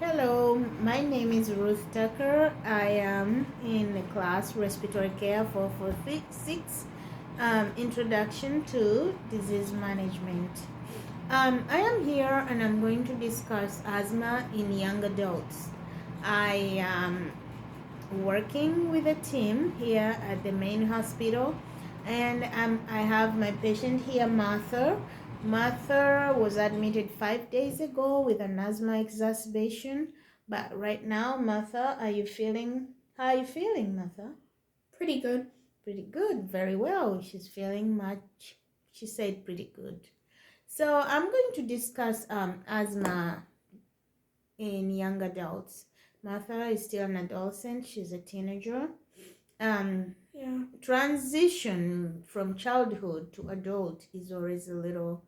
Hello, my name is Ruth Tucker. I am in the class Respiratory Care 446, Introduction to Disease Management. I am here and I'm going to discuss asthma in young adults. I am working with a team here at the main hospital, and I have my patient here, Martha. Martha was admitted 5 days ago with an asthma exacerbation, but right now, Martha, how are you feeling, Martha? Pretty good. Pretty good, very well. She's feeling much, she said pretty good. So I'm going to discuss asthma in young adults. Martha is still an adolescent, she's a teenager. Transition from childhood to adult is always a little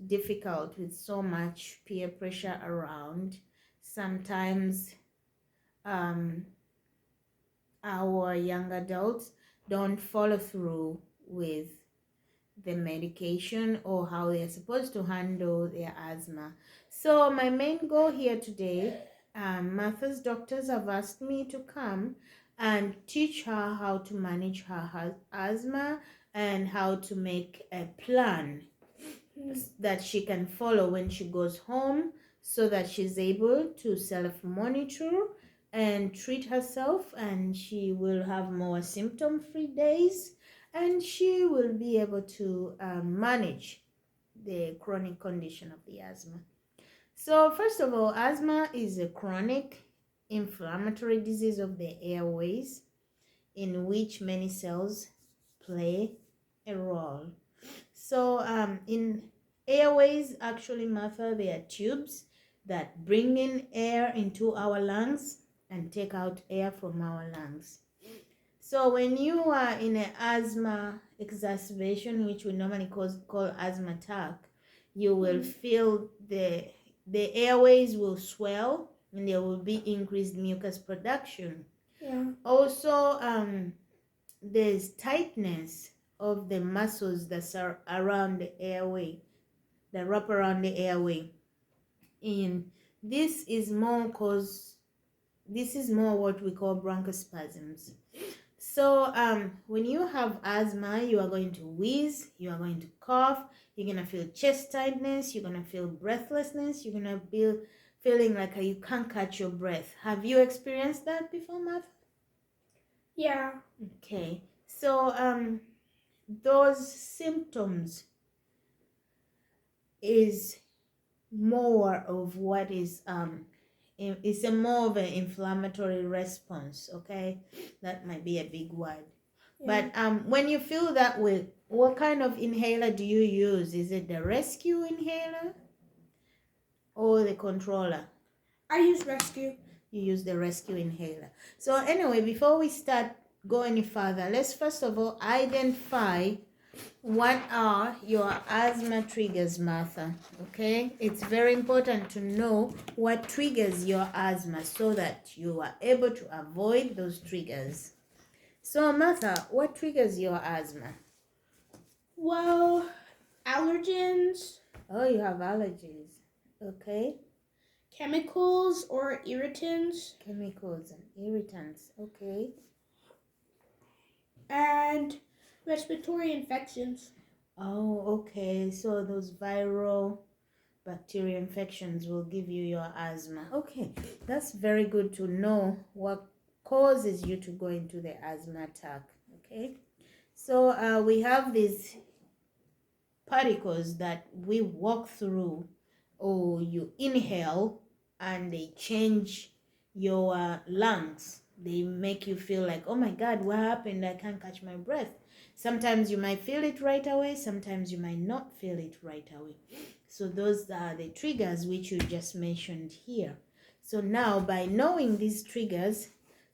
difficult with so much peer pressure around. Sometimes um, our young adults don't follow through with the medication or how they're supposed to handle their asthma. So my main goal here today, Martha's doctors have asked me to come and teach her how to manage her asthma and how to make a plan that she can follow when she goes home so that she's able to self-monitor and treat herself, and she will have more symptom-free days, and she will be able to manage the chronic condition of the asthma. So first of all, asthma is a chronic inflammatory disease of the airways in which many cells play a role. So in airways, actually, Martha, they are tubes that bring in air into our lungs and take out air from our lungs. So when you are in an asthma exacerbation, which we normally call asthma attack, you will feel the airways will swell and there will be increased mucus production. Also, there's tightness of the muscles that are around the airway, that wrap around the airway. And this is more what we call bronchospasms. So when you have asthma, you are going to wheeze, you are going to cough, you're going to feel chest tightness, you're going to feel breathlessness, you're going to be feeling like you can't catch your breath. Have you experienced that before, Martha? Yeah. Okay. So those symptoms is more of what is it's a more of an inflammatory response. Okay, that might be a big word. But when you feel that way, what kind of inhaler do you use? Is it the rescue inhaler or the controller? I use rescue. You use the rescue inhaler. So anyway, before we start go any further, let's first of all identify what are your asthma triggers, Martha. Okay, it's very important to know what triggers your asthma so that you are able to avoid those triggers. So Martha, what triggers your asthma? Well, allergens. Oh, you have allergies. Okay. Chemicals or irritants. Chemicals and irritants. Okay. And respiratory infections. Oh, okay. So those viral bacterial infections will give you your asthma. Okay, that's very good to know what causes you to go into the asthma attack. Okay, so we have these particles that we walk through or you inhale and they change your lungs. They make you feel like, oh my God, what happened? I can't catch my breath. Sometimes you might feel it right away. Sometimes you might not feel it right away. So those are the triggers which you just mentioned here. So now by knowing these triggers,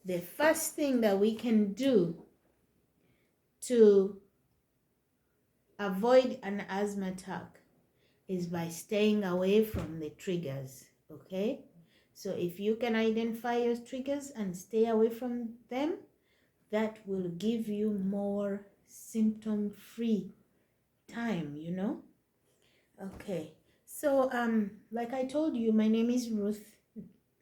the first thing that we can do to avoid an asthma attack is by staying away from the triggers. Okay, so if you can identify your triggers and stay away from them, that will give you more symptom-free time, you know. Okay, so like I told you, my name is Ruth.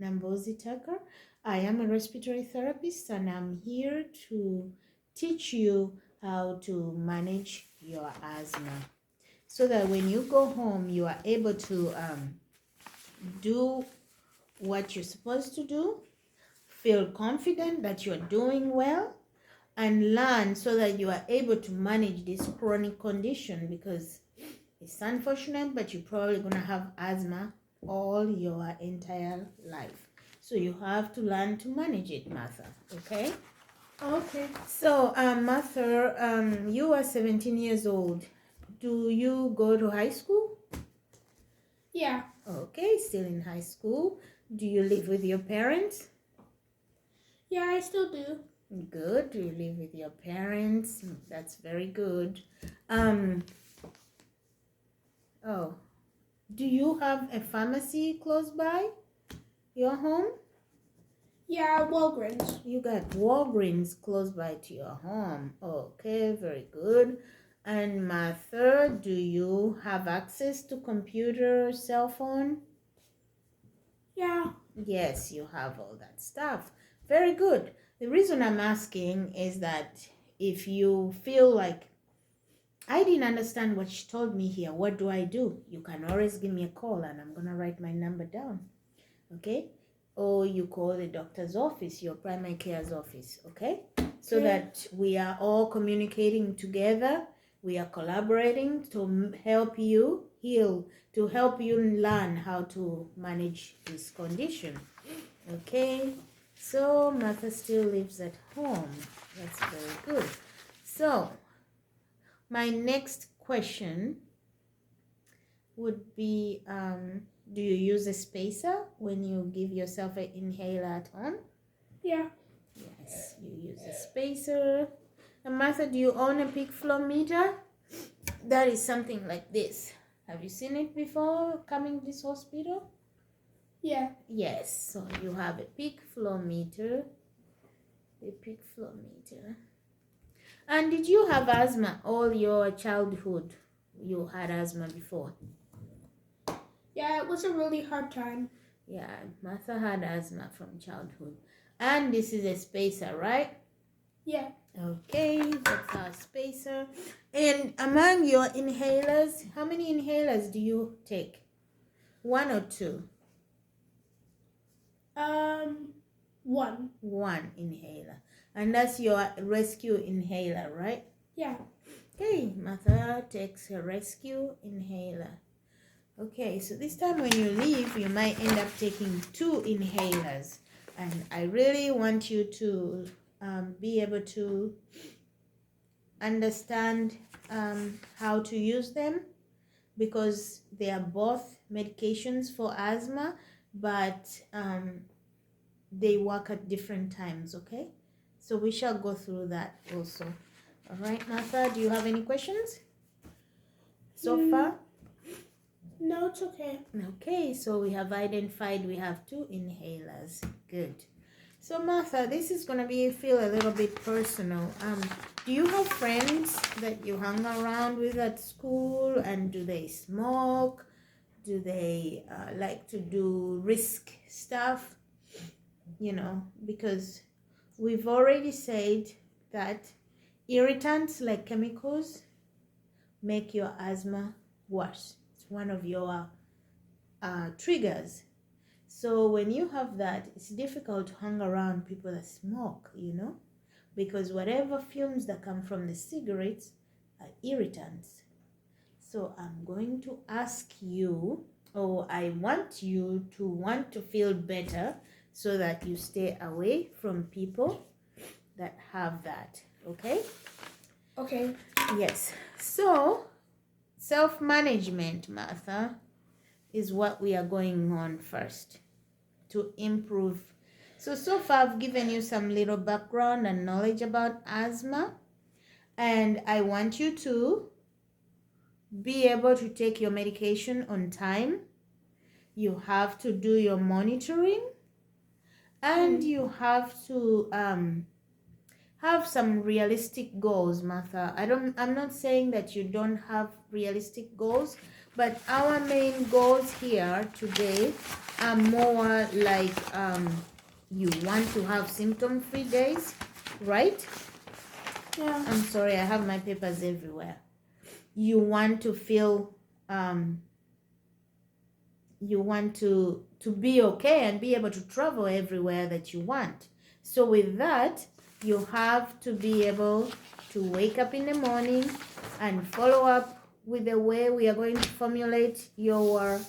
Nambozi Tucker. I am a respiratory therapist and I'm here to teach you how to manage your asthma so that when you go home, you are able to do what you're supposed to do, feel confident that you're doing well, and learn so that you are able to manage this chronic condition, because it's unfortunate, but you're probably going to have asthma all your entire life. So you have to learn to manage it, Martha. Okay? Okay. So, Martha, you are 17 years old. Do you go to high school? Yeah. Okay, still in high school. Do you live with your parents? Yeah, I still do. Good. Do you live with your parents? That's very good. Oh, do you have a pharmacy close by your home? Yeah, Walgreens. You got Walgreens close by to your home. Okay, very good. And Martha, do you have access to computer, cell phone? Yeah. Yes, you have all that stuff. Very good. The reason I'm asking is that if you feel like I didn't understand what she told me here, what do I do? You can always give me a call and I'm going to write my number down. Okay? Or you call the doctor's office, your primary care's office. Okay? So Okay. that we are all communicating together. We are collaborating to help you heal, to help you learn how to manage this condition. Okay? So Martha still lives at home. That's very good. So my next question would be, do you use a spacer when you give yourself an inhaler at home? Yeah. Yes, you use a spacer. And Martha, do you own a peak flow meter? That is something like this. Have you seen it before coming to this hospital? Yeah. Yes, so you have a peak flow meter. A peak flow meter. And did you have asthma all your childhood? You had asthma before? Yeah, it was a really hard time. Yeah, Martha had asthma from childhood. And this is a spacer, right? Yeah. Okay, that's our spacer. And among your inhalers, how many inhalers do you take? One or two? One. One inhaler. And that's your rescue inhaler, right? Yeah. Okay, Martha takes a rescue inhaler. Okay, so this time when you leave, you might end up taking two inhalers. And I really want you to be able to understand how to use them, because they are both medications for asthma, but they work at different times, okay? So we shall go through that also. All right, Martha, do you have any questions so far? No, it's okay. Okay, so we have identified we have two inhalers. Good. So Martha, this is gonna feel a little bit personal. Do you have friends that you hang around with at school, and do they smoke? Do they like to do risk stuff? You know, because we've already said that irritants like chemicals make your asthma worse. It's one of your triggers. So when you have that, it's difficult to hang around people that smoke, you know, because whatever fumes that come from the cigarettes are irritants. So I'm going to ask you, or I want you to want to feel better so that you stay away from people that have that, okay? Okay. Yes. So self-management, Martha, is what we are going on first to improve. So far I've given you some little background and knowledge about asthma, and I want you to be able to take your medication on time. You have to do your monitoring, and you have to have some realistic goals, Martha. I'm not saying that you don't have realistic goals, But our main goals here today are more like you want to have symptom-free days, right? Yeah. I'm sorry, I have my papers everywhere. You want to feel you want to be okay and be able to travel everywhere that you want. So with that, you have to be able to wake up in the morning and follow up with the way we are going to formulate your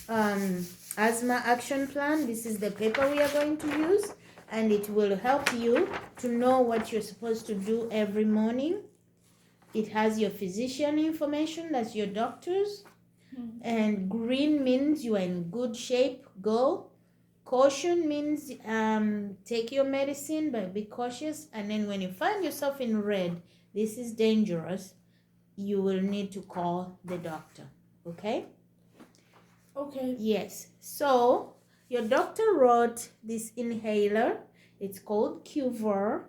asthma action plan. This is the paper we are going to use, and it will help you to know what you're supposed to do every morning. It has your physician information, that's your doctors. And green means you are in good shape, go. Caution means take your medicine, but be cautious. And then when you find yourself in red, this is dangerous, you will need to call the doctor, okay? Okay. Yes, so your doctor wrote this inhaler. It's called Qver.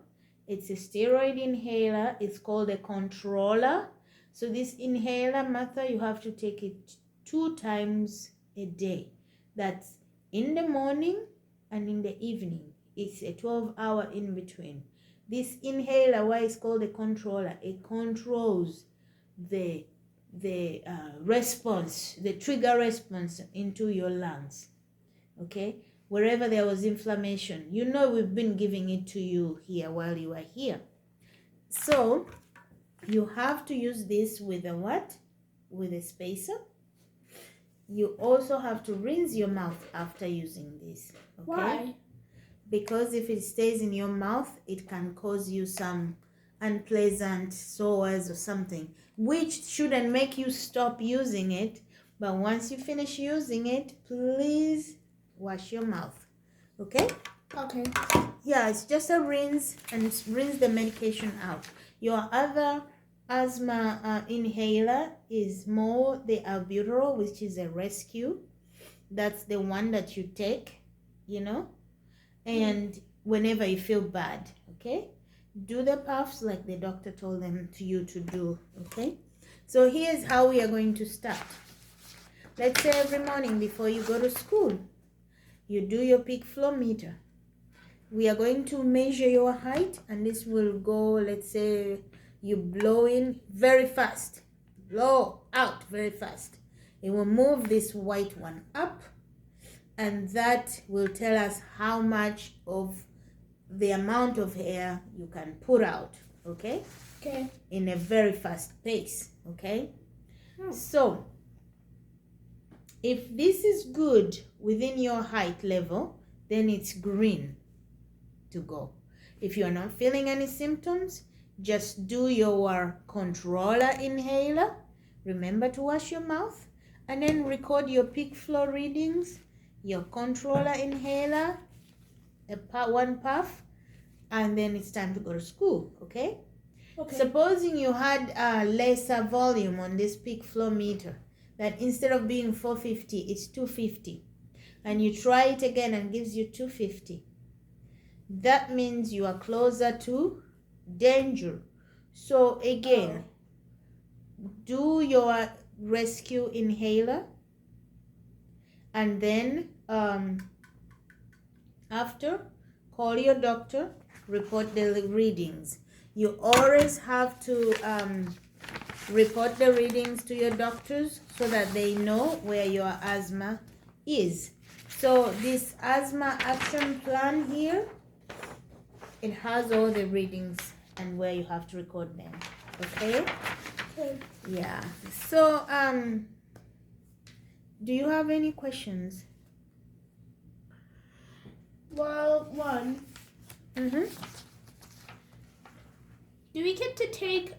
It's a steroid inhaler. It's called a controller. So this inhaler, Martha, you have to take it 2 times a day. That's in the morning and in the evening. It's a 12-hour in between. This inhaler, why it's called a controller, it controls the response, the trigger response into your lungs, okay? Wherever there was inflammation, you know we've been giving it to you here while you are here. So you have to use this with a what? With a spacer. You also have to rinse your mouth after using this, okay? Why? Because if it stays in your mouth, it can cause you some unpleasant sores or something, which shouldn't make you stop using it. But once you finish using it, please wash your mouth, okay? Okay. Yeah, it's just a rinse, and rinse the medication out. Your other asthma inhaler is more the albuterol, which is a rescue. That's the one that you take, you know, and whenever you feel bad, okay? Do the puffs like the doctor told them to you to do, okay? So here's how we are going to start. Let's say every morning before you go to school, you do your peak flow meter. We are going to measure your height, and this will go, let's say you blow in very fast, blow out very fast. It will move this white one up, and that will tell us how much of the amount of air you can put out, okay? Okay. In a very fast pace, okay? So if this is good within your height level, then it's green to go. If you're not feeling any symptoms, just do your controller inhaler. Remember to wash your mouth, and then record your peak flow readings, your controller inhaler, one puff, and then it's time to go to school, okay? Okay. Supposing you had a lesser volume on this peak flow meter, that instead of being 450, it's 250, and you try it again and gives you 250, that means you are closer to danger. So again, do your rescue inhaler, and then after, call your doctor, report the readings. You always have to report the readings to your doctors so that they know where your asthma is. So this asthma action plan here, it has all the readings and where you have to record them, okay? Okay. Yeah. So do you have any questions? Well, one. Mm-hmm. Do we get to take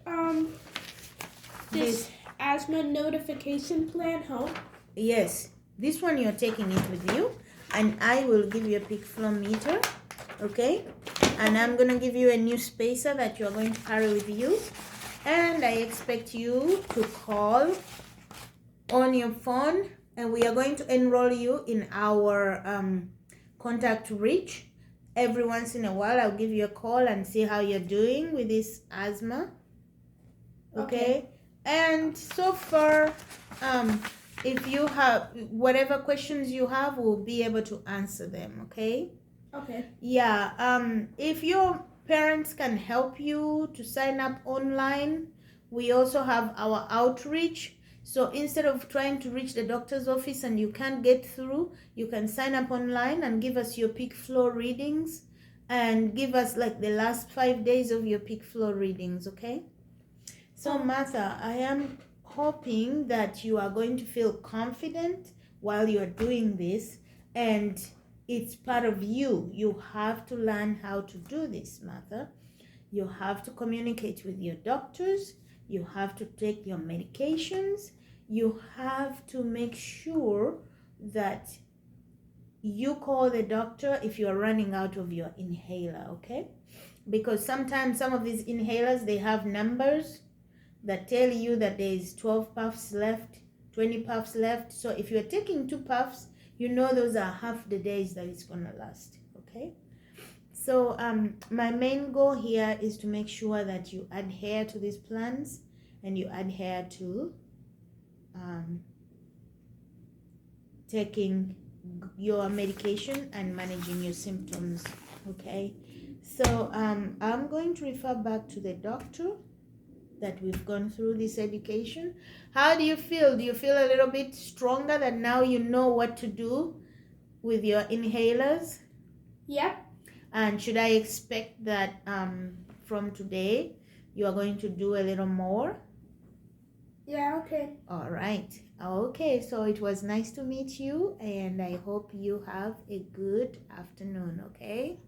this asthma notification plan home? Yes, this one you're taking it with you, and I will give you a peak flow meter, okay? And I'm gonna give you a new spacer that you're going to carry with you, and I expect you to call on your phone, and we are going to enroll you in our contact reach. Every once in a while I'll give you a call and see how you're doing with this asthma, okay? And so far if you have whatever questions you have, we'll be able to answer them, okay? Okay. Yeah, if your parents can help you to sign up online, we also have our outreach. So instead of trying to reach the doctor's office and you can't get through, you can sign up online and give us your peak flow readings and give us like the last 5 days of your peak flow readings, okay? So, Martha, I am hoping that you are going to feel confident while you are doing this, and it's part of you. You have to learn how to do this, Martha. You have to communicate with your doctors. You have to take your medications. You have to make sure that you call the doctor if you are running out of your inhaler, okay? Because sometimes some of these inhalers, they have numbers that tell you that there is 12 puffs left, 20 puffs left. So if you're taking 2 puffs, you know those are half the days that it's gonna last, okay? So my main goal here is to make sure that you adhere to these plans and you adhere to taking your medication and managing your symptoms, okay? So I'm going to refer back to the doctor that we've gone through this education. How do you feel? Do you feel a little bit stronger that now you know what to do with your inhalers? Yep. And should I expect that from today you are going to do a little more? Yeah, okay. All right. Okay, so it was nice to meet you, and I hope you have a good afternoon, okay?